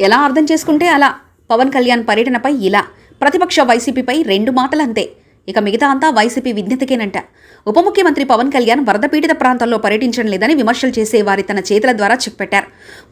ఎలా అర్థం చేసుకుంటే అలా. పవన్ కళ్యాణ్ పర్యటనపై ఇలా, ప్రతిపక్ష వైసీపీపై 2 మాటలంతే. ఇక మిగతా అంతా వైసీపీ విజ్ఞతకేనంట. ఉప ముఖ్యమంత్రి పవన్ కళ్యాణ్ వరద పీడిత ప్రాంతాల్లో పర్యటించడం లేదని విమర్శలు చేసే వారి తన చేతుల ద్వారా చెప్పెట్టారు.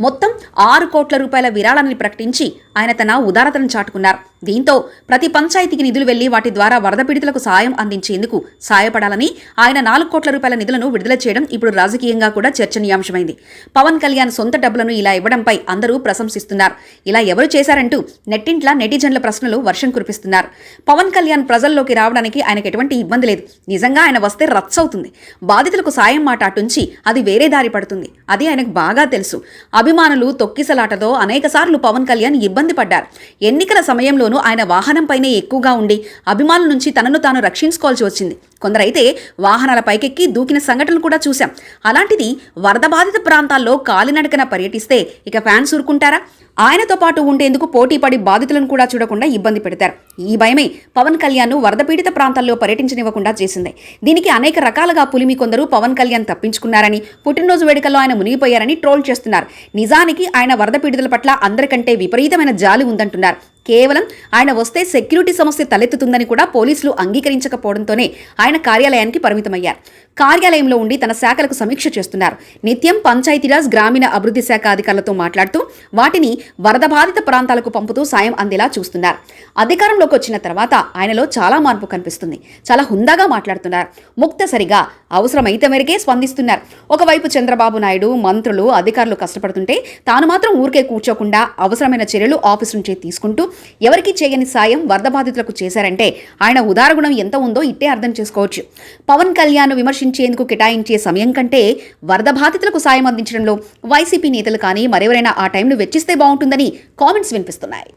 మొత్తం 6 కోట్ల రూపాయల విరాళాన్ని ప్రకటించి ఆయన తన ఉదారతను చాటుకున్నారు. దీంతో ప్రతి పంచాయతీకి నిధులు వెళ్లి వాటి ద్వారా వరద పీడితులకు సాయం అందించేందుకు సాయపడాలని ఆయన 4 కోట్ల రూపాయల నిధులను విడుదల చేయడం ఇప్పుడు రాజకీయంగా కూడా చర్చనీయాంశమైంది. పవన్ కళ్యాణ్ సొంత డబ్బులను ఇలా ఇవ్వడంపై అందరూ ప్రశంసిస్తున్నారు. ఇలా ఎవరు చేశారంటూ నెట్టింట్ల నెటిజన్ల ప్రశ్నలు వర్షం కురిపిస్తున్నారు. పవన్ కళ్యాణ్ ప్రజల్లోకి రావడానికి ఆయనకు ఎటువంటి ఇబ్బంది లేదు. నిజంగా ఆయన వస్తే రచ్చ అవుతుంది. బాధితులకు సాయం మాట అటుంచి అది వేరే దారి పడుతుంది. అది ఆయనకు బాగా తెలుసు. అభిమానులు తొక్కిసలాటతో అనేకసార్లు పవన్ కళ్యాణ్ ఇబ్బంది పడ్డారు. ఎన్నికల సమయంలోనూ ఆయన వాహనంపైనే ఎక్కువగా ఉండి అభిమానుల నుంచి తనను తాను రక్షించుకోవాల్సి వచ్చింది. కొందరైతే వాహనాల పైకెక్కి దూకిన సంఘటనలు కూడా చూశాం. అలాంటిది వరద బాధిత ప్రాంతాల్లో కాలినడకన పర్యటిస్తే ఇక ఫ్యాన్స్ ఊరుకుంటారా? ఆయనతో పాటు ఉండేందుకు పోటీపడి బాధితులను కూడా చూడకుండా ఇబ్బంది పెడతారు. ఈ భయమే పవన్ కళ్యాణ్ను వరద పీడిత ప్రాంతాల్లో పర్యటించనివ్వకుండా చేసింది. దీనికి అనేక రకాలుగా పులిమి కొందరు పవన్ కళ్యాణ్ తప్పించుకున్నారని, పుట్టినరోజు వేడుకల్లో ఆయన మునిగిపోయారని ట్రోల్ చేస్తున్నారు. నిజానికి ఆయన వరద పీడితుల పట్ల అందరికంటే విపరీతమైన జాలి ఉందంటున్నారు. కేవలం ఆయన వస్తే సెక్యూరిటీ సమస్య తలెత్తుతుందని కూడా పోలీసులు అంగీకరించకపోవడంతోనే ఆయన కార్యాలయానికి పరిమితమయ్యారు. కార్యాలయంలో ఉండి తన శాఖలకు సమీక్ష చేస్తున్నారు. నిత్యం పంచాయతీరాజ్ గ్రామీణ అభివృద్ధి శాఖ అధికారులతో మాట్లాడుతూ వాటిని వరద బాధిత ప్రాంతాలకు పంపుతూ సాయం అందేలా చూస్తున్నారు. అధికారంలోకి వచ్చిన తర్వాత ఆయనలో చాలా మార్పు కనిపిస్తుంది. చాలా హుందాగా మాట్లాడుతున్నారు. ముక్తసరిగా అవసరమైతే మేరకే స్పందిస్తున్నారు. ఒకవైపు చంద్రబాబు నాయుడు, మంత్రులు, అధికారులు కష్టపడుతుంటే తాను మాత్రం ఊరికే కూర్చోకుండా అవసరమైన చర్యలు ఆఫీస్ నుంచే తీసుకుంటూ ఎవరికి చేయని సాయం వరద బాధితులకు చేశారంటే ఆయన ఉదారగుణం ఎంత ఉందో ఇట్టే అర్థం చేసుకోవచ్చు. పవన్ కళ్యాణ్ విమర్శించేందుకు కేటాయించే సమయం కంటే వరద బాధితులకు సాయం అందించడంలో వైసీపీ నేతలు కానీ మరెవరైనా ఆ టైంను వెచ్చిస్తే బాగుంటుందని కామెంట్స్ వినిపిస్తున్నాయి.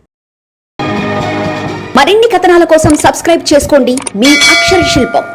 మరిన్ని కథనాల కోసం సబ్స్క్రైబ్ చేసుకోండి మీ అక్షర శిల్పం.